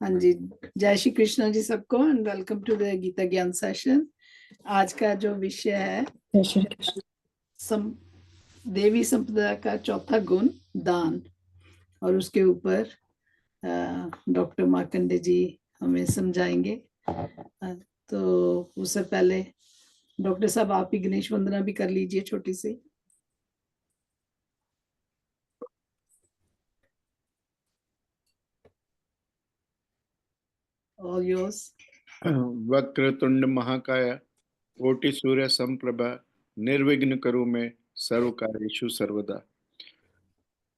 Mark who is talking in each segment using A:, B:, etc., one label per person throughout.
A: हाँ जी। जय श्री कृष्ण जी सबको and welcome to the Gita ज्ञान सेशन। आज का जो विषय है
B: जय श्री कृष्ण।
A: सम, देवी संपदा का चौथा गुण दान, और उसके ऊपर डॉक्टर मार्कंडे जी हमें समझाएंगे। तो उससे पहले डॉक्टर साहब आप ही गणेश वंदना भी कर लीजिए छोटी सी। All yours.
C: वक्रतुंड महाकाय कोटि सूर्य समप्रभा निर्विघ्न करो मैं सर्व कार्येषु सर्वदा।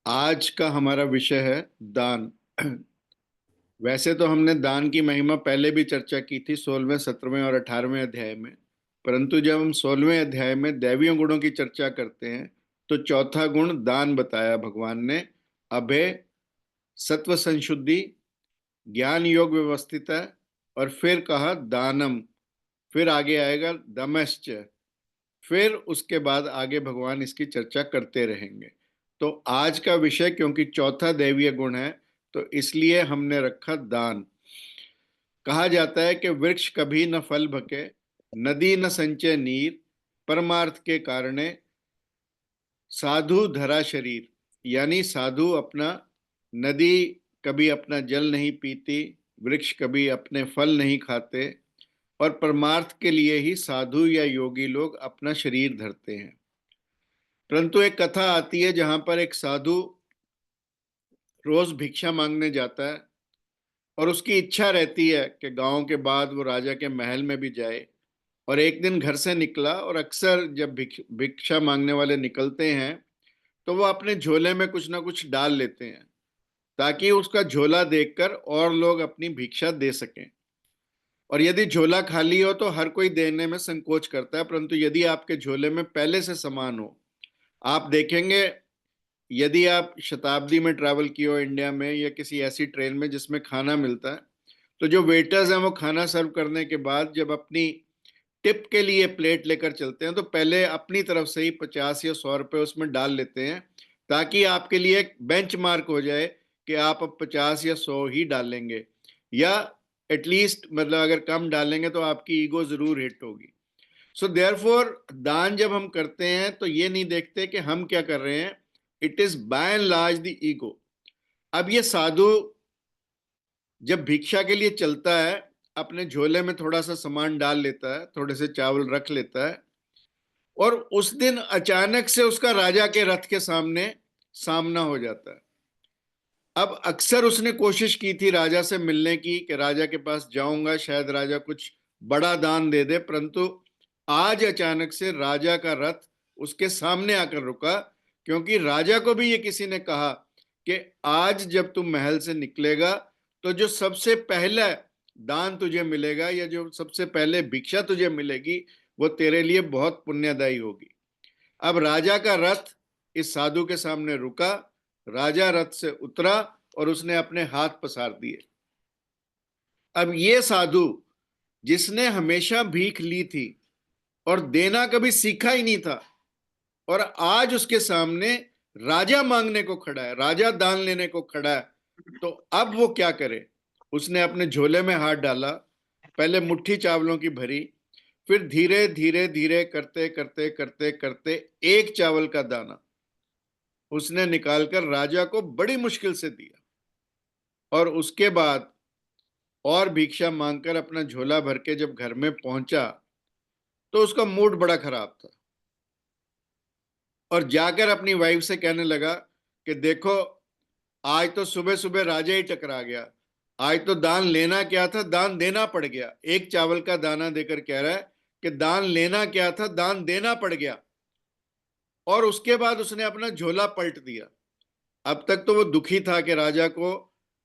C: आज का हमारा विषय है दान। वैसे तो हमने दान की महिमा पहले भी चर्चा की थी 16वें 17वें और 18वें अध्याय में, परंतु जब हम 16वें अध्याय में दैवीय गुणों की चर्चा करते हैं तो चौथा गुण दान बताया भगवान ने। अभय, सत्व संशुद्धि, ज्ञान योग व्यवस्थित है, और फिर कहा दानम, फिर आगे आएगा दमश्च, फिर उसके बाद आगे भगवान इसकी चर्चा करते रहेंगे। तो आज का विषय क्योंकि चौथा दैवीय गुण है तो इसलिए हमने रखा दान। कहा जाता है कि वृक्ष कभी न फल भके, नदी न संचय नीर, परमार्थ के कारणे साधु धरा शरीर। यानी साधु अपना, नदी कभी अपना जल नहीं पीती, वृक्ष कभी अपने फल नहीं खाते, और परमार्थ के लिए ही साधु या योगी लोग अपना शरीर धरते हैं। परंतु एक कथा आती है जहां पर एक साधु रोज भिक्षा मांगने जाता है और उसकी इच्छा रहती है कि गांव के बाद वो राजा के महल में भी जाए। और एक दिन घर से निकला, और अक्सर जब भिक्षा मांगने वाले निकलते हैं तो वो अपने झोले में कुछ ना कुछ डाल लेते हैं ताकि उसका झोला देखकर और लोग अपनी भिक्षा दे सकें। और यदि झोला खाली हो तो हर कोई देने में संकोच करता है, परंतु यदि आपके झोले में पहले से सामान हो, आप देखेंगे, यदि आप शताब्दी में ट्रैवल किए हो इंडिया में या किसी ऐसी ट्रेन में जिसमें खाना मिलता है, तो जो वेटर्स हैं वो खाना सर्व करने के बाद जब अपनी टिप के लिए प्लेट लेकर चलते हैं तो पहले अपनी तरफ से ही 50 या 100 रुपए उसमें डाल लेते हैं, ताकि आपके लिए एक बेंच मार्क हो जाए कि आप अब 50 या 100 ही डालेंगे, या एटलीस्ट मतलब अगर कम डालेंगे तो आपकी ईगो जरूर हिट होगी। सो देयरफॉर दान जब हम करते हैं तो ये नहीं देखते कि हम क्या कर रहे हैं, it is bye and large the ego. अब ये साधु जब भिक्षा के लिए चलता है, अपने झोले में थोड़ा सा सामान डाल लेता है, थोड़े से चावल रख लेता है, और उस दिन अचानक से उसका राजा के रथ के सामने सामना हो जाता है। अब अक्सर उसने कोशिश की थी राजा से मिलने की कि राजा के पास जाऊंगा, शायद राजा कुछ बड़ा दान दे दे, परंतु आज अचानक से राजा का रथ उसके सामने आकर रुका, क्योंकि राजा को भी ये किसी ने कहा कि आज जब तुम महल से निकलेगा तो जो सबसे पहला दान तुझे मिलेगा या जो सबसे पहले भिक्षा तुझे मिलेगी वो तेरे लिए बहुत पुण्यदायी होगी। अब राजा का रथ इस साधु के सामने रुका, राजा रथ से उतरा और उसने अपने हाथ पसार दिए। अब ये साधु जिसने हमेशा भीख ली थी और देना कभी सीखा ही नहीं था, और आज उसके सामने राजा मांगने को खड़ा है, राजा दान लेने को खड़ा है, तो अब वो क्या करे। उसने अपने झोले में हाथ डाला, पहले मुट्ठी चावलों की भरी, फिर धीरे धीरे धीरे करते करते करते करते एक चावल का दाना उसने निकालकर राजा को बड़ी मुश्किल से दिया, और उसके बाद और भिक्षा मांगकर अपना झोला भर के जब घर में पहुंचा तो उसका मूड बड़ा खराब था, और जाकर अपनी वाइफ से कहने लगा कि देखो, आज तो सुबह सुबह राजा ही टकरा गया, आज तो दान लेना क्या था दान देना पड़ गया। एक चावल का दाना देकर कह रहा है कि दान लेना क्या था दान देना पड़ गया। और उसके बाद उसने अपना झोला पलट दिया। अब तक तो वो दुखी था कि राजा को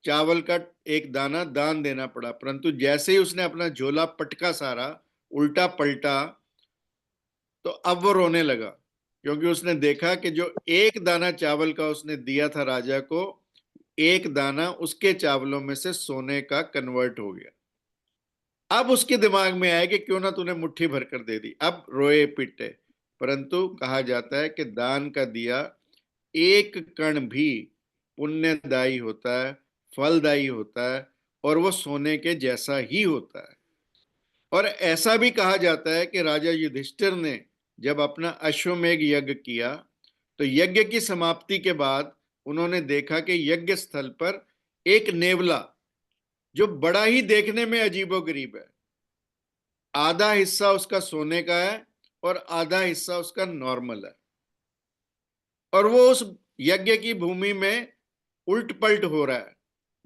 C: चावल का एक दाना दान देना पड़ा, परंतु जैसे ही उसने अपना झोला पटका सारा उल्टा पलटा तो अब वो रोने लगा, क्योंकि उसने देखा कि जो एक दाना चावल का उसने दिया था राजा को, एक दाना उसके चावलों में से सोने का कन्वर्ट हो गया। अब उसके दिमाग में आया कि क्यों ना तूने मुट्ठी भर कर दे दी, अब रोए पिटे। परंतु कहा जाता है कि दान का दिया एक कण भी पुण्यदायी होता है, फलदायी होता है, और वो सोने के जैसा ही होता है। और ऐसा भी कहा जाता है कि राजा युधिष्ठिर ने जब अपना अश्वमेध यज्ञ किया तो यज्ञ की समाप्ति के बाद उन्होंने देखा कि यज्ञ स्थल पर एक नेवला, जो बड़ा ही देखने में अजीबोगरीब है, आधा हिस्सा उसका सोने का है और आधा हिस्सा उसका नॉर्मल है, और वो उस यज्ञ की भूमि में उल्ट पलट हो रहा है।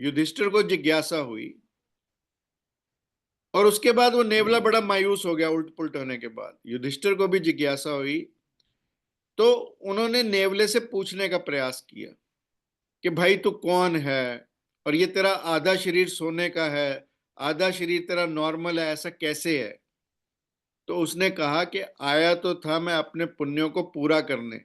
C: युधिष्ठिर को जिज्ञासा हुई, और उसके बाद वो नेवला बड़ा मायूस हो गया। उल्ट पुलट होने के बाद युधिष्ठिर को भी जिज्ञासा हुई, तो उन्होंने नेवले से पूछने का प्रयास किया कि भाई तू कौन है, और ये तेरा आधा शरीर सोने का है, आधा शरीर तेरा नॉर्मल है, ऐसा कैसे है? तो उसने कहा कि आया तो था मैं अपने पुण्यों को पूरा करने,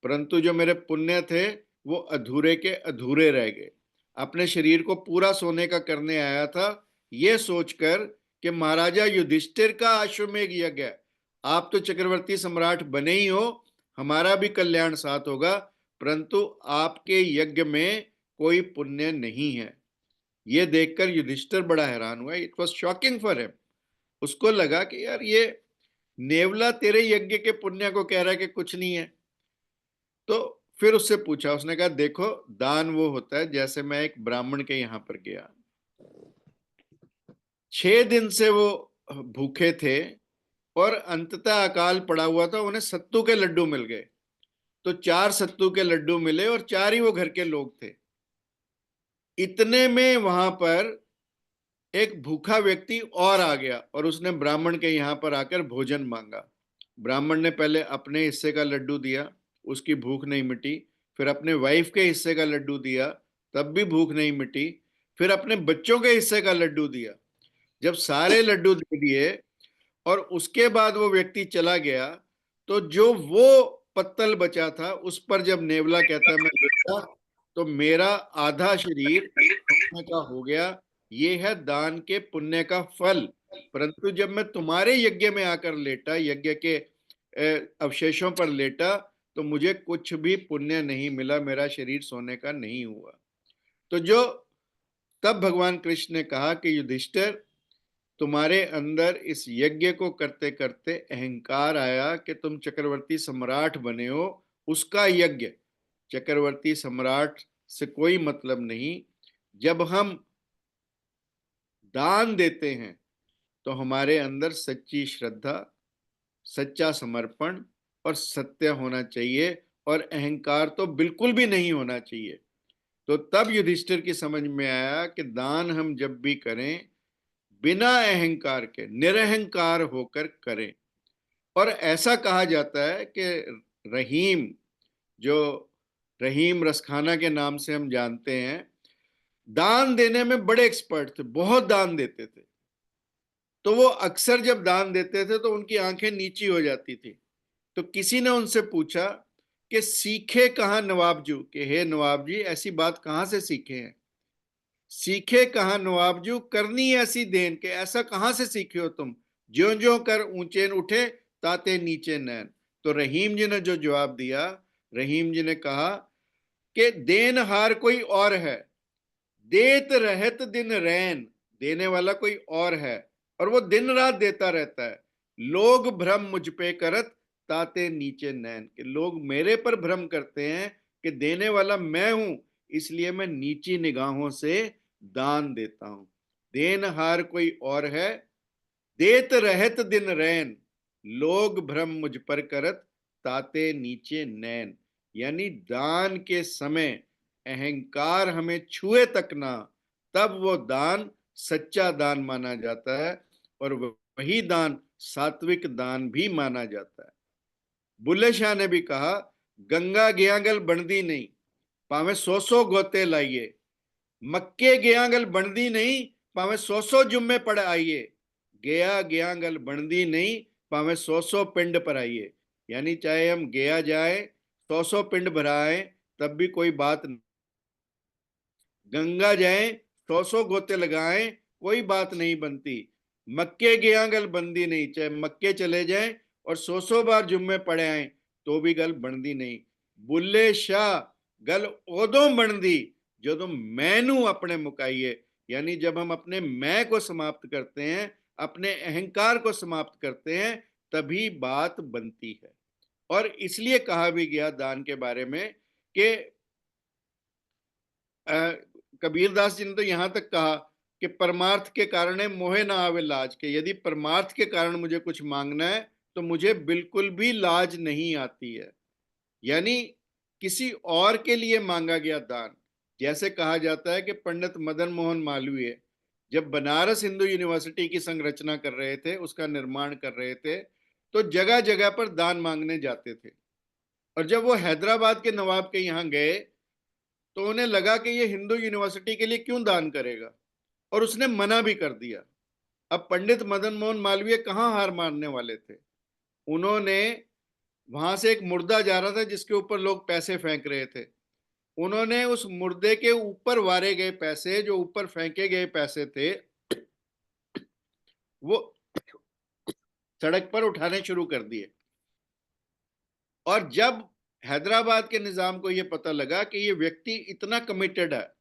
C: परंतु जो मेरे पुण्य थे वो अधूरे के अधूरे रह गए। अपने शरीर को पूरा सोने का करने आया था, ये सोचकर कि महाराजा युधिष्ठिर का अश्वमेध यज्ञ है, आप तो चक्रवर्ती सम्राट बने ही हो, हमारा भी कल्याण साथ होगा, परंतु आपके यज्ञ में कोई पुण्य नहीं है। ये देखकर युधिष्ठिर बड़ा हैरान हुआ। It was shocking for him. उसको लगा कि यार ये नेवला तेरे यज्ञ के पुण्य को कह रहा है कि कुछ नहीं है। तो फिर उससे पूछा, उसने कहा देखो, दान वो होता है, जैसे मैं एक ब्राह्मण के यहां पर गया, 6 दिन से वो भूखे थे और अंततः अकाल पड़ा हुआ था, उन्हें सत्तू के लड्डू मिल गए। तो 4 सत्तू के लड्डू मिले और 4 ही वो घर के लोग थे। इतने में वहां पर एक भूखा व्यक्ति और आ गया और उसने ब्राह्मण के यहां पर आकर भोजन मांगा। ब्राह्मण ने पहले अपने हिस्से का लड्डू दिया, उसकी भूख नहीं मिटी। फिर अपने वाइफ के हिस्से का लड्डू दिया, तब भी भूख नहीं मिटी। फिर अपने बच्चों के हिस्से का लड्डू दिया। जब सारे लड्डू दे दिए और उसके बाद वो व्यक्ति चला गया, तो जो वो पत्तल बचा था उस पर जब नेवला कहता है मैं देखा, तो मेरा आधा शरीर सोने का हो गया। ये है दान के पुण्य का फल। परंतु जब मैं तुम्हारे यज्ञ में आकर लेटा, यज्ञ के अवशेषों पर लेटा, तो मुझे कुछ भी पुण्य नहीं मिला, मेरा शरीर सोने का नहीं हुआ। तो जो तब भगवान कृष्ण ने कहा कि युधिष्ठिर, तुम्हारे अंदर इस यज्ञ को करते करते अहंकार आया कि तुम चक्रवर्ती सम्राट बने हो। उसका यज्ञ, चक्रवर्ती सम्राट से कोई मतलब नहीं। जब हम दान देते हैं तो हमारे अंदर सच्ची श्रद्धा, सच्चा समर्पण और सत्य होना चाहिए, और अहंकार तो बिल्कुल भी नहीं होना चाहिए। तो तब युधिष्ठिर की समझ में आया कि दान हम जब भी करें, बिना अहंकार के निरहंकार होकर करें। और ऐसा कहा जाता है कि रहीम, जो रहीम रसखाना के नाम से हम जानते हैं, दान देने में बड़े एक्सपर्ट थे, बहुत दान देते थे। तो वो अक्सर जब दान देते थे तो उनकी आंखें नीची हो जाती थी। तो किसी ने उनसे पूछा कि सीखे कहाँ नवाबजू, कि हे नवाब जी, ऐसी बात कहाँ से सीखे हैं? सीखे कहाँ नवाबजू, करनी ऐसी देन, के ऐसा कहाँ से सीखे हो तुम? ज्यो ज्यो कर ऊंचे उठे, ताते नीचे नैन। तो रहीम जी ने जो जवाब दिया, रहीम जी ने कहा कि देनहार कोई और है, देत रहत दिन रैन, देने वाला कोई और है और वो दिन रात देता रहता है। लोग भ्रम मुझ पे करत, ताते नीचे नैन, के लोग मेरे पर भ्रम करते हैं कि देने वाला मैं हूं, इसलिए मैं नीची निगाहों से दान देता हूं। देनहार कोई और है, देत रहत दिन रैन, लोग भ्रम मुझ पर करत, ताते नीचे नैन। यानी दान के समय अहंकार हमें छुए तक ना, तब वो दान सच्चा दान माना जाता है, और वही दान सात्विक दान भी माना जाता है। बुल्ले शाह ने भी कहा, गंगा गयागल बनदी नहीं, पावे 100 गोते लाइए, मक्के गयागल बनदी नहीं, पावे 100 जुम्मे पड़ आइए, गया गयागल बनदी नहीं, पावे 100 पिंड पर आइए। यानी चाहे हम गया जाए, 100 पिंड भराए, तब भी कोई बात नहीं। गंगा जाए, 100 गोते लगाएं, कोई बात नहीं बनती। मक्के गयागल बंदी नहीं, चाहे मक्के चले जाएं और 100 बार जुम्मे पड़े आए, तो भी गल बनदी नहीं। बुल्ले शाह, गल ओदों बनदी जदों मैनू अपने मुकाइए, यानी जब हम अपने मैं को समाप्त करते हैं, अपने अहंकार को समाप्त करते हैं, तभी बात बनती है। और इसलिए कहा भी गया दान के बारे में कि कबीर दास जी ने तो यहां तक कहा कि परमार्थ के कारण मोहे ना आवे लाज के, यदि परमार्थ के कारण मुझे कुछ मांगना है तो मुझे बिल्कुल भी लाज नहीं आती है। यानी किसी और के लिए मांगा गया दान। जैसे कहा जाता है कि पंडित मदन मोहन मालवीय जब बनारस हिंदू यूनिवर्सिटी की संरचना कर रहे थे, उसका निर्माण कर रहे थे, तो जगह जगह पर दान मांगने जाते थे। और जब वो हैदराबाद के नवाब के यहाँ गए तो उन्हें लगा कि ये हिंदू यूनिवर्सिटी के लिए क्यों दान करेगा, और उसने मना भी कर दिया। अब पंडित मदन मोहन मालवीय कहाँ हार मानने वाले थे। उन्होंने, वहां से एक मुर्दा जा रहा था जिसके ऊपर लोग पैसे फेंक रहे थे, उन्होंने उस मुर्दे के ऊपर वारे गए पैसे, जो ऊपर फेंके गए पैसे थे, वो सड़क पर उठाने शुरू कर दिए। और जब हैदराबाद के निजाम को यह पता लगा कि ये व्यक्ति इतना कमिटेड है,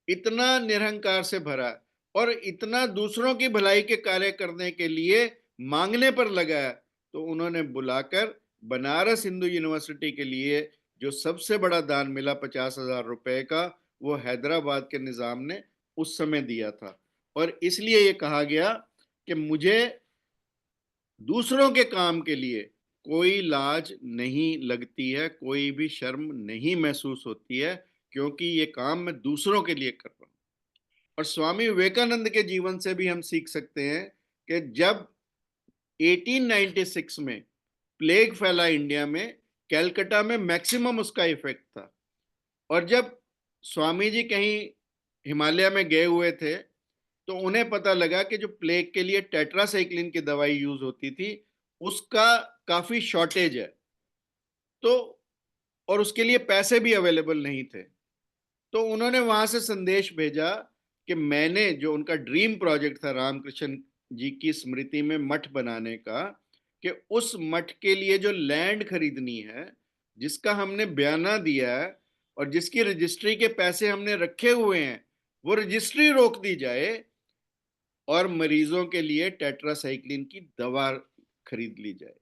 C: इतना निरहंकार से भरा है, और इतना दूसरों की भलाई के कार्य करने के लिए मांगने पर लगा है, तो उन्होंने बुलाकर बनारस हिंदू यूनिवर्सिटी के लिए जो सबसे बड़ा दान मिला 50,000 रुपए का, वो हैदराबाद के निजाम ने उस समय दिया था। और इसलिए ये कहा गया कि मुझे दूसरों के काम के लिए कोई लाज नहीं लगती है, कोई भी शर्म नहीं महसूस होती है, क्योंकि ये काम मैं दूसरों के लिए कर रहा हूं। और स्वामी विवेकानंद के जीवन से भी हम सीख सकते हैं कि जब 1896 में प्लेग फैला इंडिया में, कैलकाटा में मैक्सिमम उसका इफेक्ट था। और जब स्वामी जी कहीं हिमालय में गए हुए थे तो उन्हें पता लगा कि जो प्लेग के लिए टेट्रासाइक्लिन की दवाई यूज होती थी, उसका काफी शॉर्टेज है। तो और उसके लिए पैसे भी अवेलेबल नहीं थे। तो उन्होंने वहां से संदेश भेजा कि मैंने जो उनका ड्रीम प्रोजेक्ट था रामकृष्ण जी की स्मृति में मठ बनाने का, कि उस मठ के लिए जो लैंड खरीदनी है, जिसका हमने बयाना दिया है और जिसकी रजिस्ट्री के पैसे हमने रखे हुए हैं, वो रजिस्ट्री रोक दी जाए और मरीजों के लिए टेट्रासाइक्लिन की दवा खरीद ली जाए।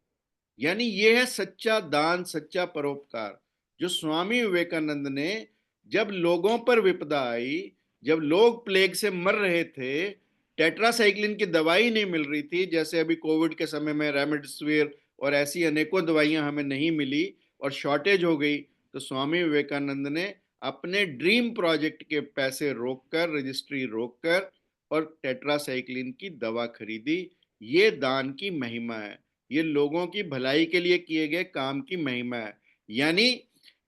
C: यानी ये है सच्चा दान, सच्चा परोपकार, जो स्वामी विवेकानंद ने, जब लोगों पर विपदा आई, जब लोग प्लेग से मर रहे थे, टेट्रासाइक्लिन की दवाई नहीं मिल रही थी, जैसे अभी कोविड के समय में रेमडेसिविर और ऐसी अनेकों दवाइयां हमें नहीं मिली और शॉर्टेज हो गई, तो स्वामी विवेकानंद ने अपने ड्रीम प्रोजेक्ट के पैसे रोककर, रजिस्ट्री रोककर, और टेट्रासाइक्लिन की दवा खरीदी। ये दान की महिमा है, ये लोगों की भलाई के लिए किए गए काम की महिमा है। यानी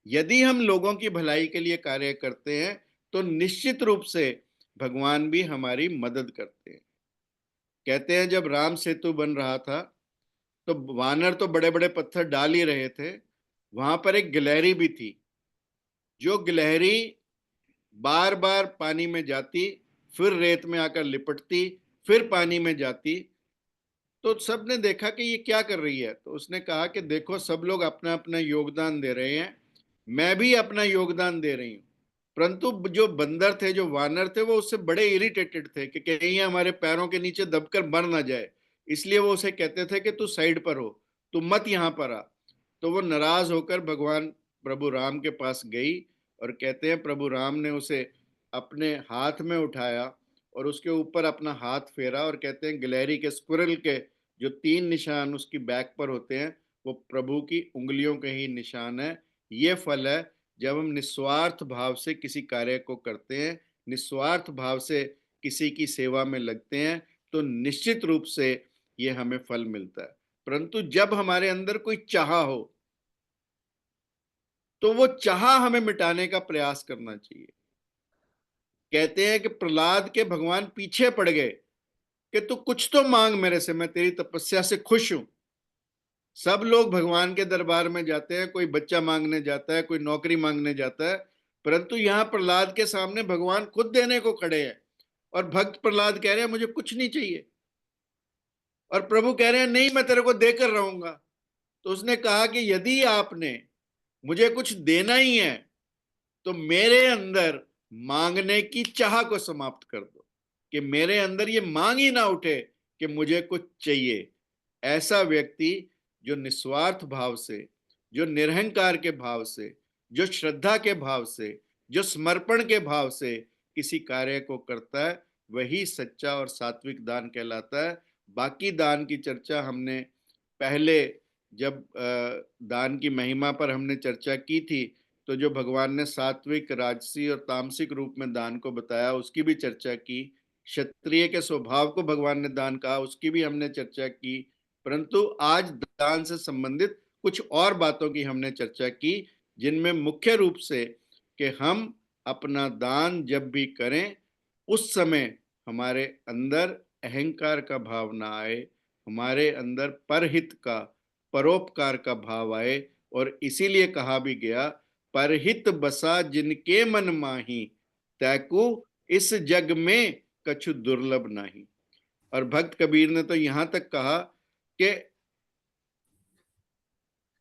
C: यदि हम लोगों की भलाई के लिए कार्य करते हैं तो निश्चित रूप से भगवान भी हमारी मदद करते हैं। कहते हैं जब राम सेतु बन रहा था तो वानर तो बड़े बड़े पत्थर डाल ही रहे थे, वहां पर एक गिलहरी भी थी। जो गिलहरी बार बार पानी में जाती, फिर रेत में आकर लिपटती, फिर पानी में जाती, तो सबने देखा कि ये क्या कर रही है। तो उसने कहा कि देखो, सब लोग अपना अपना योगदान दे रहे हैं, मैं भी अपना योगदान दे रही हूँ। परंतु जो बंदर थे, जो वानर थे, वो उससे बड़े इरिटेटेड थे कि कहीं हमारे पैरों के नीचे दबकर मर ना जाए, इसलिए वो उसे कहते थे कि तू साइड पर हो, तू मत यहाँ पर आ। तो वो नाराज होकर भगवान प्रभु राम के पास गई, और कहते हैं प्रभु राम ने उसे अपने हाथ में उठाया और उसके ऊपर अपना हाथ फेरा, और कहते हैं गिलहरी के, स्क्विरल के जो 3 निशान उसकी बैक पर होते हैं, वो प्रभु की उंगलियों के ही निशान है। ये फल है जब हम निस्वार्थ भाव से किसी कार्य को करते हैं, निस्वार्थ भाव से किसी की सेवा में लगते हैं, तो निश्चित रूप से ये हमें फल मिलता है। परंतु जब हमारे अंदर कोई चाह हो, तो वो चाह हमें मिटाने का प्रयास करना चाहिए। कहते हैं कि प्रहलाद के भगवान पीछे पड़ गए कि तू कुछ तो मांग मेरे से, मैं तेरी तपस्या से खुश हूं। सब लोग भगवान के दरबार में जाते हैं, कोई बच्चा मांगने जाता है, कोई नौकरी मांगने जाता है, परंतु यहां प्रहलाद के सामने भगवान खुद देने को खड़े हैं, और भक्त प्रहलाद कह रहे हैं मुझे कुछ नहीं चाहिए, और प्रभु कह रहे हैं नहीं, मैं तेरे को देकर रहूंगा। तो उसने कहा कि यदि आपने मुझे कुछ देना ही है तो मेरे अंदर मांगने की चाह को समाप्त कर दो। कि मेरे अंदर ये मांग ही ना उठे कि मुझे कुछ चाहिए। ऐसा व्यक्ति जो निस्वार्थ भाव से, जो निरहंकार के भाव से, जो श्रद्धा के भाव से, जो समर्पण के भाव से किसी कार्य को करता है, वही सच्चा और सात्विक दान कहलाता है। बाकी दान की चर्चा हमने पहले जब दान की महिमा पर हमने चर्चा की थी, तो जो भगवान ने सात्विक, राजसी और तामसिक रूप में दान को बताया उसकी भी चर्चा की। क्षत्रिय के स्वभाव को भगवान ने दान कहा, उसकी भी हमने चर्चा की। परंतु आज दान से संबंधित कुछ और बातों की हमने चर्चा की, जिनमें मुख्य रूप से कि हम अपना दान जब भी करें उस समय हमारे अंदर अहंकार का भाव ना आए, हमारे अंदर परहित का, परोपकार का भाव आए। और इसीलिए कहा भी गया, परहित बसा जिनके मन माही, तैकू इस जग में कछु दुर्लभ नहीं। और भक्त कबीर ने तो यहां तक कहा कि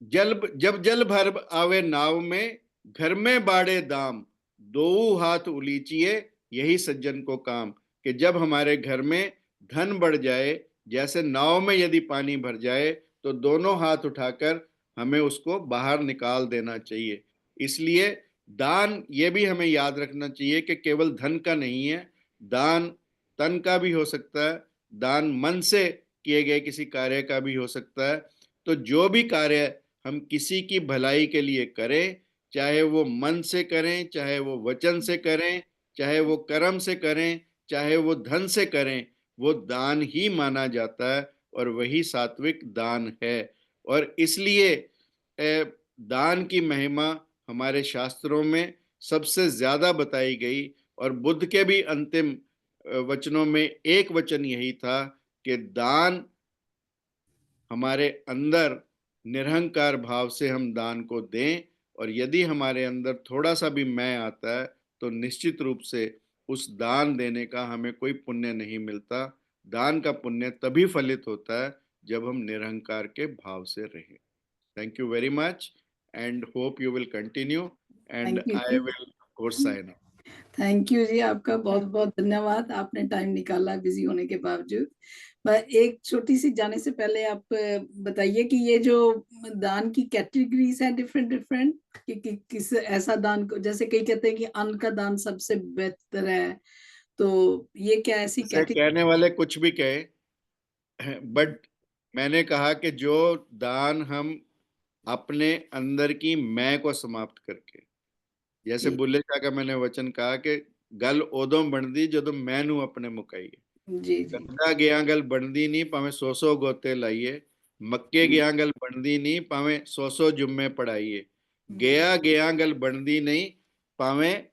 C: जब जल भर आवे नाव में, घर में बाड़े दाम, दो हाथ उलीचिए यही सज्जन को काम। कि जब हमारे घर में धन बढ़ जाए, जैसे नाव में यदि पानी भर जाए, तो दोनों हाथ उठाकर हमें उसको बाहर निकाल देना चाहिए। इसलिए दान ये भी हमें याद रखना चाहिए कि केवल धन का नहीं है, दान तन का भी हो सकता है, दान मन से किए गए किसी कार्य का भी हो सकता है। तो जो भी कार्य हम किसी की भलाई के लिए करें, चाहे वो मन से करें, चाहे वो वचन से करें, चाहे वो कर्म से करें, चाहे वो धन से करें, वो दान ही माना जाता है और वही सात्विक दान है। और इसलिए दान की महिमा हमारे शास्त्रों में सबसे ज्यादा बताई गई। और बुद्ध के भी अंतिम वचनों में एक वचन यही था कि दान हमारे अंदर निरहंकार भाव से हम दान को दें। और यदि हमारे अंदर थोड़ा सा भी मैं आता है, तो निश्चित रूप से उस दान देने का हमें कोई पुण्य नहीं मिलता। दान का पुण्य तभी फलित होता है जब हम निरहंकार के भाव से रहें। Thank you very much and hope you will continue and
A: thank you
C: I
A: ji.
C: Will course sign off.
A: Thank you ji, आपका बहुत बहुत धन्यवाद, आपने टाइम निकाला बिजी होने के बावजूद। एक छोटी सी जाने से पहले आप बताइए कि ये जो दान की कैटेगरीज है डिफरेंट डिफरेंट, किस ऐसा दान को, जैसे कई कहते हैं कि अन्न का दान सबसे बेहतर है, तो ये क्या ऐसी
C: से
A: कैटेगरी?
C: कहने वाले कुछ भी कहे, बट मैंने कहा कि जो दान हम अपने अंदर की मैं को समाप्त करके, जैसे
A: जी
C: बुल्ले शाह का मैंने वचन कहा कि गल ओदों बनदी जदों मैनू अपने मुकाइए।
A: जी जी।
C: गंगा गया गल बनदी नहीं भावें 100 गोते लाइए, मक्के गया गल बनदी नहीं भावें 100 जुम्मे पढ़ाइए, गया गल बनदी नहीं भावें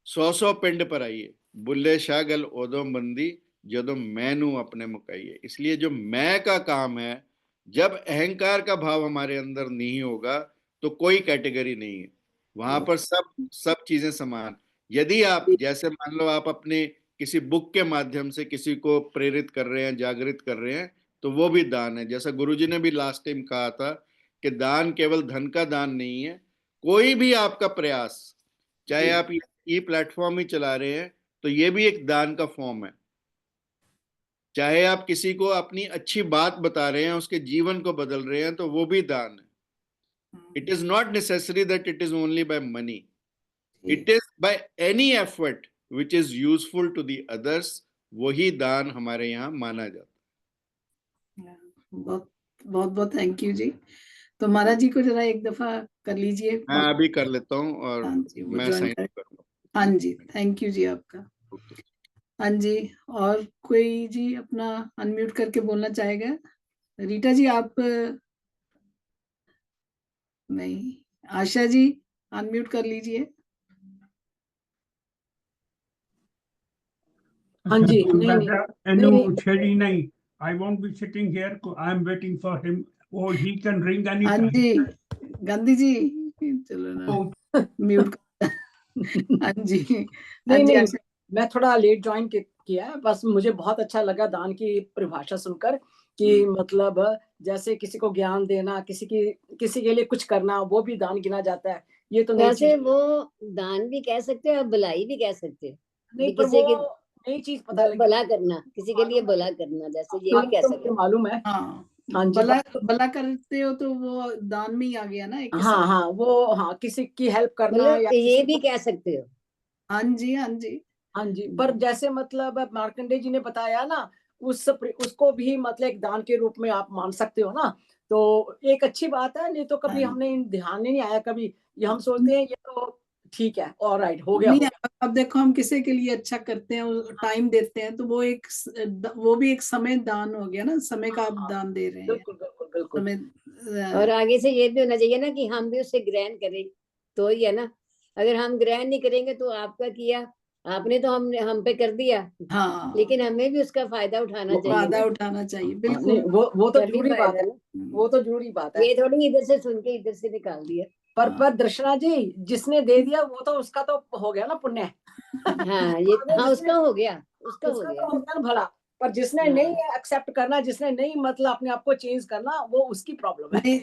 C: 100 पिंड पर आइए, बुल्ले शाह गल ओदों बंदी जदों मैनू अपने मुकाइए। इसलिए जो मैं का काम है, जब अहंकार का भाव हमारे अंदर नहीं होगा तो कोई कैटेगरी नहीं है, वहां पर सब सब चीजें समान। यदि आप, जैसे मान लो आप अपने किसी बुक के माध्यम से किसी को प्रेरित कर रहे हैं, जागृत कर रहे हैं, तो वो भी दान है। जैसा गुरुजी ने भी लास्ट टाइम कहा था कि दान केवल धन का दान नहीं है, कोई भी आपका प्रयास, चाहे आप ये प्लेटफॉर्म ही चला रहे हैं तो ये भी एक दान का फॉर्म है। चाहे आप किसी को अपनी अच्छी बात बता रहे हैं, उसके जीवन को बदल रहे हैं, तो वो भी दान है। It is not necessary that it is only by money, it is by any effort which is useful to the others, वही दान हमारे यहाँ माना जाता है।
A: बहुत बहुत बहुत थैंक यू जी। तो महाराज जी को जरा एक दफा कर लीजिए
C: मैं
A: कॉल।
C: अभी कर लेता हूँ और
A: हाँ जी, वो
C: मैं
A: ज्वाइन
C: साइन
A: कर।
C: करूंगा।
A: हाँ जी, थैंक यू जी आपका। हाँ जी, और कोई जी अपना अनम्यूट करके बोलना चाहेगा? रीटा जी आप? नहीं। आशा जी अनम्यूट कर लीजिए।
B: हाँ जी, नहीं नहीं
D: Chedi nahi. I won't be sitting here. I'm waiting for him, or he can ring
A: हाँ
D: anytime.
A: जी, गांधी जी चलो ना म्यूट। हाँ जी, हाँ
B: नहीं
A: जी
B: नहीं,
A: आशा।
B: मैं थोड़ा लेट ज्वाइन किया है, बस मुझे बहुत अच्छा लगा दान की परिभाषा सुनकर कि मतलब जैसे किसी को ज्ञान देना, किसी के लिए कुछ करना, वो भी दान गिना जाता है। ये तो नई
E: वैसे
B: चीज
E: वो दान भी कह सकते हो और भलाई भी कह सकते हो।
B: नहीं,
E: भी
B: पर
E: किसी
B: वो
E: की
B: नई चीज पता लगी।
E: भला करना, किसी के लिए भला करना, जैसे ये भी कह
B: तो
E: सकते
B: मुझे
E: हैं।
B: मालूम है।
A: हाँ,
B: हाँ जी,
A: भला भला करते हो तो वो दान में ही आ गया ना एक
B: हाँ
A: किस्म।
B: हाँ, वो हाँ किसी की हेल्प करना या
E: मतलब ये
B: किसी
E: भी
B: को,
E: कह सकते हो।
A: हाँ जी, हाँ जी।
B: हाँ जी। पर जैसे मतलब मार्कंडेय जी ने बताया ना, उसको भी मतलब एक दान के रूप में आप मान सकते हो ना, तो एक अच्छी बात है। नहीं तो कभी
A: हाँ।
B: हमने ध्यान ही नहीं आया कभी, ये हम सोचते हैं ये तो ठीक है, ऑलराइट, हो गया,
A: नहीं,
B: हो गया।
A: अब देखो हम किसी के लिए अच्छा करते हैं, टाइम देते हैं, तो वो भी एक समय दान हो गया ना, समय का आप दान दे रहे हैं।
B: बिल्कुल बिल्कुल बिल्कुल।
A: समय
E: और आगे से ये भी होना चाहिए ना कि हम भी उसे ग्रहण करें, तो ही है ना। अगर हम ग्रहण नहीं करेंगे तो आपका किया, आपने तो हम पे कर दिया,
A: हाँ,
E: लेकिन हमें भी उसका फायदा उठाना चाहिए
A: फायदा
E: ना।
A: उठाना चाहिए,
B: नहीं,
A: बिल्कुल।
B: वो तो
E: तभी
B: जरूरी बात
E: फायदा
B: है,
E: ना।
B: वो तो जरूरी बात है।
E: ये थोड़ी इधर से सुन के इधर से निकाल दिया।
B: पर दर्शना जी, जिसने दे दिया वो तो उसका तो हो गया ना पुण्य।
E: हाँ, ये हाँ, उसका हो गया, उसका हो
B: उसका
E: गया।
B: तो हो गया ना भला। पर जिसने
E: हाँ।
B: नहीं एक्सेप्ट करना, जिसने नहीं मतलब अपने आप को चेंज करना, वो उसकी प्रॉब्लम है।
A: नहीं,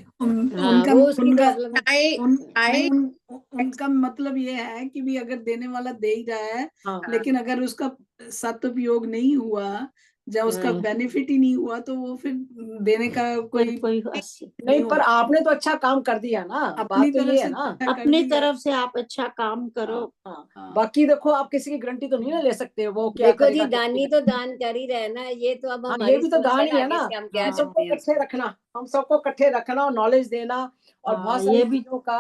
E: हाँ,
A: उनका
E: वो उसकी
A: उनका
E: प्रॉब्लम है।
A: नहीं, उनका मतलब ये है कि भी अगर देने वाला दे ही रहा है,
B: हाँ
A: लेकिन अगर उसका सदुपयोग नहीं हुआ, जब उसका
E: हाँ।
A: बेनिफिट ही नहीं हुआ, तो वो फिर देने का
F: फिर
A: कोई
F: कोई
B: नहीं, पर आपने तो अच्छा काम कर दिया ना,
A: अपनी
B: बात तो
A: तरफ
B: ये
A: से
B: है ना।
A: अच्छा कर
F: अपनी
A: दिया।
F: तरफ से आप अच्छा काम करो।
B: हाँ,
A: हाँ।
B: बाकी देखो आप किसी की गारंटी तो नहीं ना ले सकते, वो क्या
E: देखो जी,
B: करेगा, क्या
E: दानी
B: नहीं
E: तो दान कर ही रहे ना, ये तो अब
B: हाँ, ये
E: हमारी
B: भी तो
E: सोच
B: दान
E: है
B: ही
E: ना,
B: है
E: आगे
B: ना।
E: से हम
B: हम
E: कह
B: सबको
E: सकते हैं।
B: इकट्ठे रखना, हम सबको इकट्ठे रखना और नॉलेज देना, और
A: हाँ,
B: बहुत सारी
F: ये भी
B: चीजों का,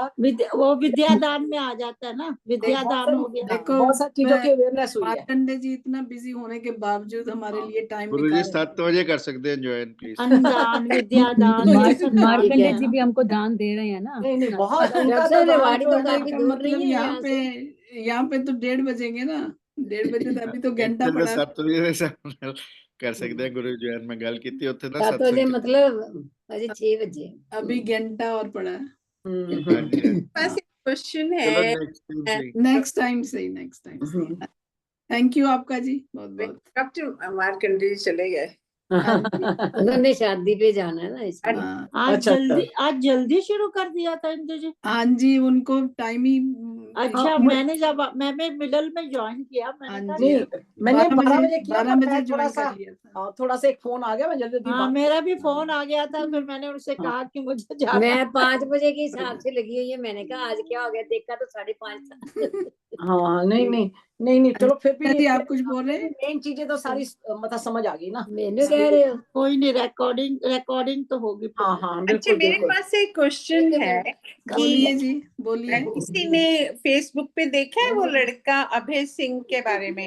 F: वो विद्यादान में आ जाता है ना, विद्यादान हो गया।
A: देखो,
B: बहुत सारी चीजों की अवेयरनेस हुई है।
A: मार्कंडे जी इतना बिजी होने के बावजूद हमारे लिए टाइम
C: गुरुजी
A: निकाल
C: 7 बजे कर सकते हैं ज्वाइन प्लीज।
F: अन्नदान, विद्यादान, ये सब
G: मार्कंडे
F: करते
G: जी
F: हैं
G: भी हमको दान दे रहे हैं ना।
B: नहीं नहीं, बहुत
E: डॉक्टर
B: उनका तो
E: साहब,
B: दान
E: रेवाड़ी
B: तो
E: तो
B: है।
E: काफी
A: का
E: दूर
A: मतलब
E: नहीं है
A: यहाँ पे तो 1:30 बजेंगे ना, 1:30 बजे तो अभी तो घंटा
C: ਇੱਥੇ
A: पड़ा।
C: 7 ਵਜੇ ਦੇ ਕਰ ਸਕਦੇ हैं गुरु ज्वाइन में गल की ਉੱਥੇ ना
E: 7 बजे
C: सत्संग
E: मतलब अजय 6 बजे।
A: अभी घंटा और पड़ा है।
C: हाँ जी हाँ।
H: बस एक क्वेश्चन
C: चलो
H: है।
C: नेक्स्ट टाइम से
A: नेक्स्ट टाइम से थैंक यू आपका जी, बहुत बहुत।
H: कब तो मार्कंडेय जी चले गए।
A: हाँ जी,
E: उन्होंने शादी पे जाना है ना, इसलिए।
A: हाँ,
B: अच्छा,
F: आज जल्दी शुरू कर दिया था इंदु जी।
A: हाँ जी, उनको टाइम ही
F: अच्छा,
B: मुझे-
F: मैंने जब मैंने मिडल में ज्वाइन किया, मैंने
A: हाँ
F: कहा
A: जी,
B: नहीं, मैंने 12 बजे किया,
A: 12
B: पर
A: बजे
B: मैं थोड़ा
A: ज्वाइन
B: सा
A: कर लिया था।
B: थोड़ा सा एक फोन आ गया, मैं जल्दी जल्दी
F: हाँ,
B: बात।
F: मेरा भी फोन आ गया था, फिर मैंने उनसे कहा कि मुझे जाना
E: मैं 5 बजे के हिसाब से लगी हुई है, मैंने कहा आज क्या हो गया, देखा तो 5:30 था।
B: हाँ, नहीं नहीं नहीं नहीं, चलो फिर भी
A: जी, आप कुछ बोल रहे हैं?
B: मेन चीजें तो सारी मतलब समझ आ गई ना।
E: मैंने कह रहे हो।
F: कोई नहीं, रिकॉर्डिंग तो होगी।
B: हाँ हाँ,
H: अच्छा,
B: बिल्कुल
H: मेरे
B: बिल्कुल।
H: पास एक क्वेश्चन है
A: बोलिए
H: कि
A: जी, बोलिए।
H: किसी ने फेसबुक पे देखा है वो लड़का अभय सिंह के बारे में?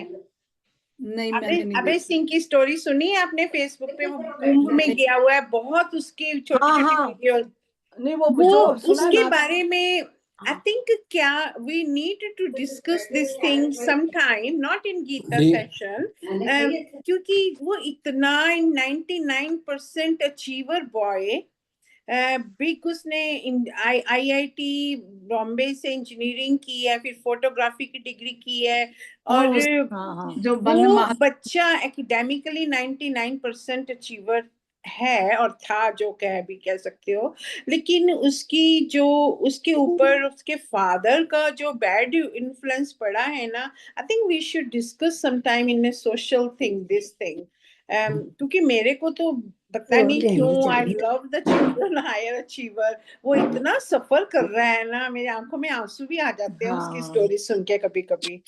A: नहीं, मैंने नहीं
H: अभय
A: देखा।
H: सिंह की स्टोरी सुनी है आपने फेसबुक पे? वो कुंभ में गया हुआ है, बहुत उसके छोटी
B: हाँ,
H: छोटी
B: हाँ।
H: वीडियो,
B: नहीं, वो
H: वो
B: जो सुना
H: उसके
B: ना,
H: बारे में आई थिंक क्या we need to discuss this thing some time, not in Gita session, क्योंकि वो इतना 99% अचीवर बॉय, बिग उसने IIT बॉम्बे से इंजीनियरिंग की है, फिर फोटोग्राफी की डिग्री की है, और
A: जो
H: वो बच्चा एकेडमिकली 99% अचीवर है और था, जो भी कह सकते हो, लेकिन उसकी जो उसके ऊपर उसके फादर का जो बैड इन्फ्लुएंस पड़ा है ना, I think we should discuss some time in a social thing this thing, क्योंकि मेरे को तो पता नहीं क्यों I love the children higher achiever, वो इतना सफर कर रहा है ना, मेरी आंखों में आंसू भी आ जाते हैं उसकी स्टोरी सुन के कभी कभी।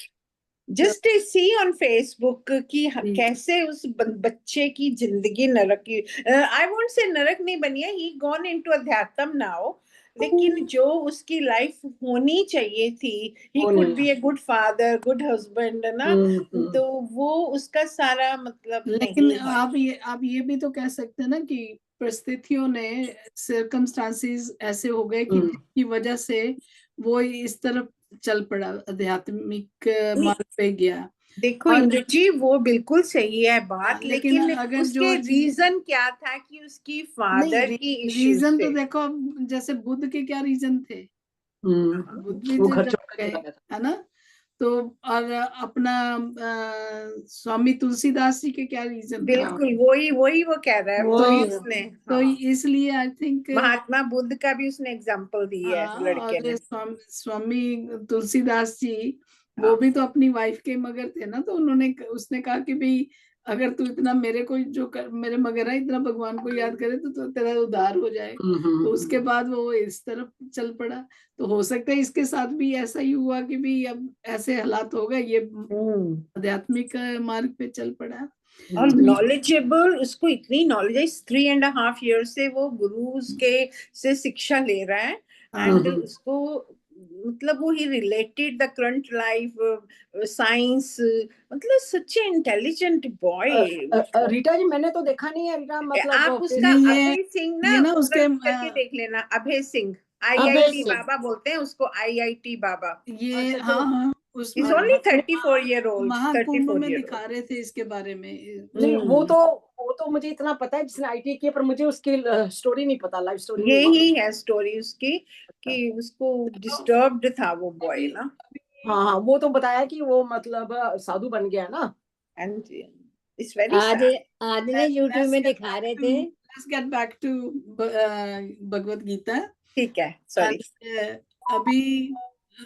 H: जस्ट सी ऑन फेसबुक कि कैसे उस बच्चे की जिंदगी नरक की, आई वोंट से नरक नहीं बनी है, ही गॉन इनटू अध्यात्म नाउ, लेकिन जो उसकी लाइफ होनी चाहिए थी, he could be a good father, good husband, है ना, तो वो उसका सारा मतलब
A: लेकिन
H: नहीं है।
A: आप ये भी तो कह सकते हैं ना कि परिस्थितियों ने, सर्कमस्टांसेस ऐसे हो गए कि जिसकी वजह से वो इस तरफ चल पड़ा, आध्यात्मिक मार्ग पे गया।
H: देखो इंदु जी, वो बिल्कुल सही है बात,
A: लेकिन
H: लेकिन उसके रीजन क्या था कि उसकी फादर की इश्यूज
A: रीजन तो
H: थे।
A: देखो, अब जैसे बुद्ध के क्या रीजन थे, बुद्ध भी
B: वो
A: तो
B: घर
A: जब
B: छोड़ के
A: गए,
B: चला गया था।
A: है ना, तो और अपना स्वामी तुलसीदास जी के क्या रीजन था।
H: बिल्कुल वही वो कह रहा है, वही उसने,
A: तो इसलिए आई थिंक
H: महात्मा बुद्ध का भी उसने एग्जाम्पल दी है लड़के ने।
A: और स्वामी तुलसीदास जी वो भी तो अपनी वाइफ के मगर थे ना, तो उसने कहा कि भाई अगर तू इतना मेरे को मेरे मगर है इतना भगवान को याद करे तो तेरा उद्धार हो जाए। तो उसके बाद वो इस तरफ चल पड़ा। तो हो सकता है इसके साथ भी ऐसा ही हुआ कि भी अब ऐसे हालात हो गए, ये आध्यात्मिक मार्ग पे चल पड़ा।
H: और नॉलेजेबल, उसको इतनी नॉलेज है, 3.5 ईयर से वो गुरुज के से शिक्षा ले रहा है। एंड उसको मतलब वो ही related the current life science, मतलब such a intelligent boy.
B: Rita ji मैंने तो देखा नहीं है रीटा, मतलब
H: आप उसका अभय सिंह ना,
A: ये ना उसके
H: करके देख लेना, अभय सिंह,
F: अभय
H: IIT
F: सिंह।
H: बाबा बोलते हैं उसको, IIT बाबा।
A: ये
B: अच्छा,
A: हाँ हाँ उस
H: He's only 34 year old,
A: Mahakumbh
H: 34
A: में
H: year
A: दिखा
H: old.
A: रहे थे इसके बारे में।
B: नहीं वो तो मुझे इतना पता है जिसने IT किया, पर मुझे उसकी स्टोरी नहीं पता, लाइफ स्टोरी नहीं
H: यही है स्टोरी उसकी कि उसको डिस्टर्ब्ड था वो बॉय ना।
B: हाँ वो तो बताया कि वो मतलब साधु बन गया ना।
H: एंड इट्स वेरी
E: आज
H: सैड।
E: आज ने YouTube में दिखा रहे थे।
A: Let's get back to Bhagavad Gita.
H: ठीक है, सॉरी।
A: अभी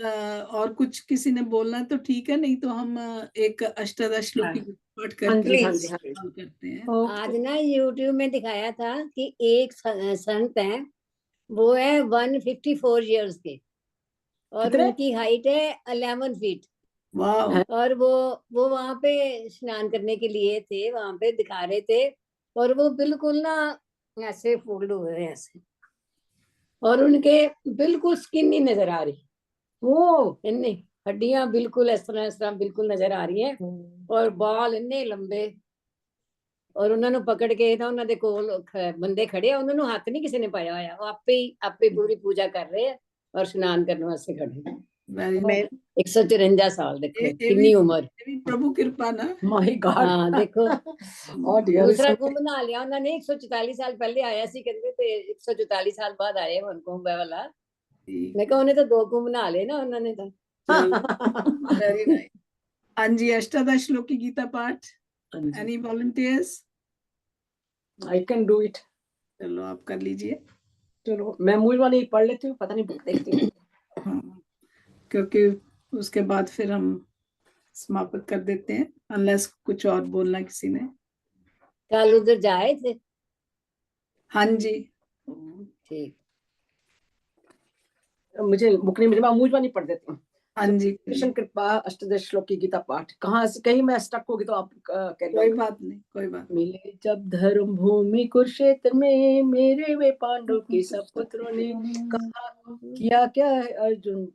A: और कुछ किसी ने बोलना है तो ठीक है, नहीं तो हम एक अष्टादश श्लोक की पाठ करते हैं।
E: आज ना YouTube में दिखाया था कि एक संत है, वो है 154 इयर्स के और
B: कितने?
E: उनकी हाइट है 11 फीट।
A: वाह।
E: और वो वहां पे स्नान करने के लिए थे, वहां पे दिखा रहे थे, और वो बिल्कुल ना ऐसे फोल्ड हुए हैं ऐसे, और उनके बिल्कुल स्किन नहीं नजर आ रही, वो इन्ने हड्डियां बिल्कुल इस तरह बिल्कुल नजर आ रही है, और बाल इन्ने लंबे। और उन्होंने पकड़ के ना उन्होंने कोल बंदे खड़े, उन्होंने हाथ नहीं किसी ने पाया होया, वो आपे पूरी पूजा कर रहे हैं और स्नान करने वास्ते खड़े। 154 साल, देखो कितनी उम्र।
A: प्रभु कृपा ना।
B: My God.
E: हाँ देखो दूसरा
B: दूसरा
E: कुंभ नहा लिया उन्होंने, 144 साल पहले आया सी कहते थे, 144 साल बाद आए हम कुंभ वाला। मैं कहा उन्हें तो 2 कुंभ नहा ले ना उन्होंने तो।
A: Very nice. हाँ जी, अष्टादश श्लोक की गीता पाठ। Any volunteers?
B: I can do it.
A: चलो आप कर लीजिए।
B: चलो मैं मूलवाणी पढ़ लेती हूँ, पता नहीं बुक देखती हूँ।
A: क्योंकि उसके बाद फिर हम समाप्त कर देते हैं, अनलेस कुछ और बोलना किसी ने।
E: कल उधर जाए थे?
A: हाँ जी
E: ठीक।
B: मुझे बुक नहीं, मैं मूलवाणी पढ़ देती हूँ।
A: हाँ जी
B: कृष्ण कृपा अष्टदश श्लोक की गीता पाठ। कहाँ से कहीं मैं स्टक होगी तो आप
A: कोई बात नहीं, कोई बात नहीं।
B: मिले जब धर्म भूमि कुरुक्षेत्र में, मेरे वे पांडव के सब पुत्रों ने कहा किया क्या है अर्जुन।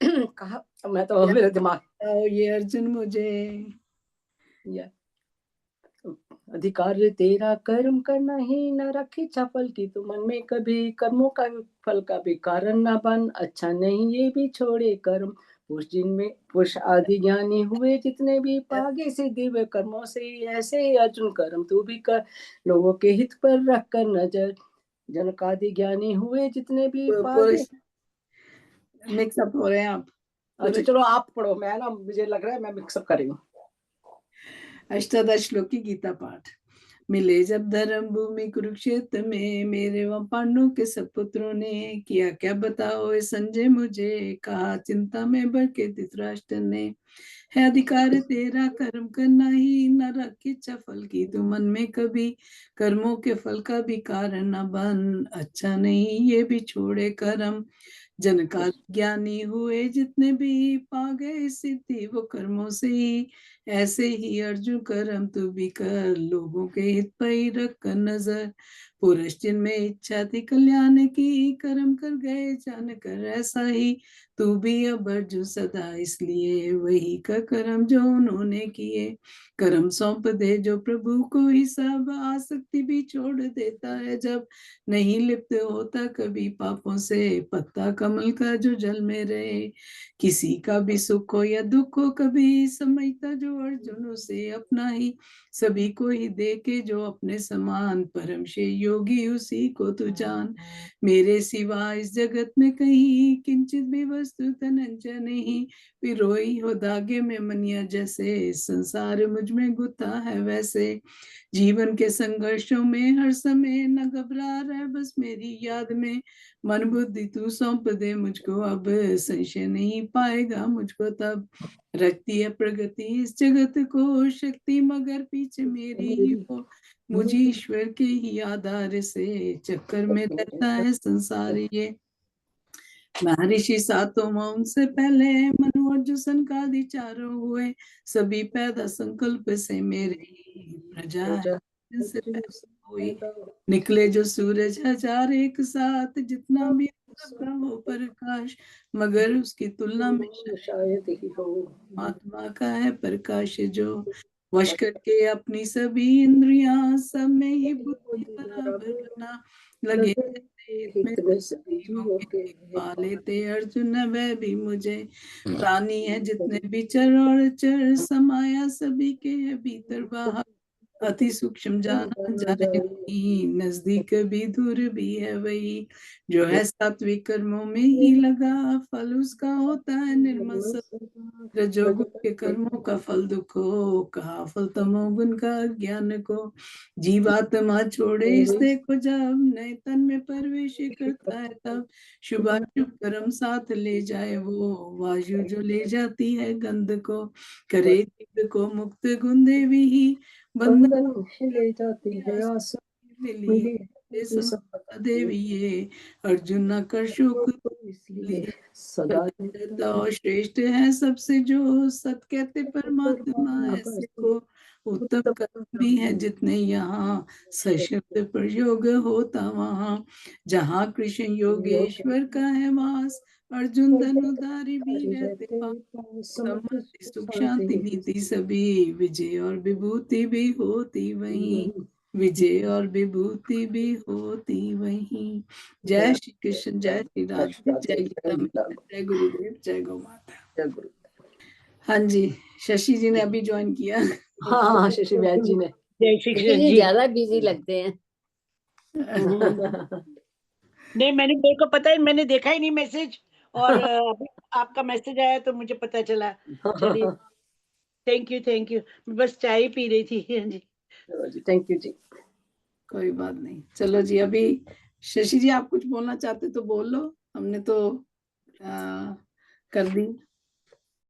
B: कहा मैं तो मेरे दिमाग
A: ये अर्जुन मुझे
B: या अधिकार तेरा कर्म करना ही न रखे इच्छा फल की, तो मन में कभी कर्मों का फल का भी कारण न बन, अच्छा नहीं ये भी छोड़े कर्म। पुरुष आदि ज्ञानी हुए जितने भी पागे से दिव्य कर्मों से, ऐसे ही अर्जुन कर्म तू भी कर, लोगों के हित पर रख कर नजर। जनक आदि ज्ञानी हुए जितने भी पागे।
A: मिक्सअप हो रहे हैं आप।
B: अच्छा चलो आप पढ़ो, मैं ना मुझे लग रहा है मैं मिक्सअप कर रही हूँ।
A: अष्टादश श्लोक की गीता पाठ। मिले जब धर्म भूमि कुरुक्षेत्र में, मेरे व पांडवों के सब पुत्रों ने किया क्या बताओ संजय मुझे, कहा चिंता में भर के धृतराष्ट्र ने, है अधिकार तेरा कर्म करना ही न रख इच्छा फल की, तू मन में कभी कर्मों के फल का भी कारण न बन, अच्छा नहीं ये भी छोड़े कर्म। जनका ज्ञानी हुए जितने भी पा गए सिद्धि वो कर्मों से ही, ऐसे ही अर्जुन कर्म तू भी कर, लोगों के हित पर ही रख कर नजर। पुरुष जिनमें इच्छा थी कल्याण की, कर्म कर गए जान कर, ऐसा ही तू भी अब अर्जुन सदा, इसलिए वही का कर्म जो उन्होंने किए। कर्म सौंप दे जो प्रभु को ही, सब आसक्ति भी छोड़ देता है जब, नहीं लिप्त होता कभी पापों से, पत्ता कमल का जो जल में रहे। किसी का भी सुख हो या दुख हो कभी समझता जो अर्जुनों से अपना ही, सभी को ही देखे जो अपने समान, परम से योगी उसी को तू जान। मेरे सिवा इस जगत में कहीं किंचित भी वस्तु धनंजय नहीं, पिरोई हो धागे में मनिया जैसे, संसार मुझ में गुथा है वैसे। जीवन के संघर्षों में हर समय न घबरा रहे, बस मेरी याद में मन बुद्धि तू सौंप दे मुझको, अब संशय नहीं पाएगा मुझको तब। रखती है प्रगति इस जगत को शक्ति, मगर पीछे मेरी वो मुझे ईश्वर के ही आधार से चक्कर में रहता है संसार ये। महर्षि सातों उनसे पहले मनु और जुसन का चारों हुए, सभी पैदा संकल्प से मेरे ही प्रजा है जिनसे पैदा हुई। निकले जो सूरज हजार एक साथ, जितना भी सबका हो प्रकाश, मगर उसकी तुलना में
B: शायद ही हो
A: आत्मा का है प्रकाश जो। वश करके अपनी सभी इंद्रियां, सब में ही बुद्धि बराबर बना, लगे पा लेते अर्जुन वह भी मुझे। प्राणी है जितने भी चर और चर, समाया सभी के भीतर बाहर, अति सूक्ष्म जाना जाए नहीं, नजदीक भी दूर भी है वही। जो है सात्विक कर्मों में ही लगा, फल उसका होता है निर्मल सत्व। रजोगुण के कर्मों का फल दुख हो, कहा फल तमोगुण का ज्ञान को। जीवात्मा छोड़े इससे को जब, नए तन में प्रवेश करता है तब। शुभाशुभ कर्म साथ ले जाए वो, वायु जो ले जाती है गंध को। करे जीव को मुक्त गुण देवी ही,
B: बंधन ले जाती है आस
A: मिली देवी ये। अर्जुन न कर शोक
B: इसलिए सदा
A: तो श्रेष्ठ है सबसे जो, सत कहते परमात्मा ऐसे को। उत्तम कर्म भी है जितने यहाँ, सशब्द प्रयोग होता वहाँ। जहाँ कृष्ण योगेश्वर का है वास, अर्जुन धनुधारी भी रहते पास। समृद्धि सुख शांति नीति सभी, विजय और विभूति भी होती वहीं। विजय और विभूति भी होती वहीं। जय श्री कृष्ण, जय श्री राधे, जय गीता मैया, जय गुरुदेव, जय गौ माता। हाँ जी, शशि जी ने अभी ज्वाइन किया।
B: हाँ शशि व्यास जी ने।
G: जय श्री कृष्ण
E: ये
G: जी।
E: ज्यादा बिजी लगते हैं।
G: नहीं, मेरे को पता है, मैंने देखा ही नहीं मैसेज, और अभी आपका मैसेज आया तो मुझे पता चला। चलिए, थैंक यू। मैं बस चाय पी रही थी। हाँ जी,
B: थैंक यू जी।
A: कोई बात नहीं, चलो जी। अभी शशि जी आप कुछ बोलना चाहते तो बोल लो, हमने तो कर दी।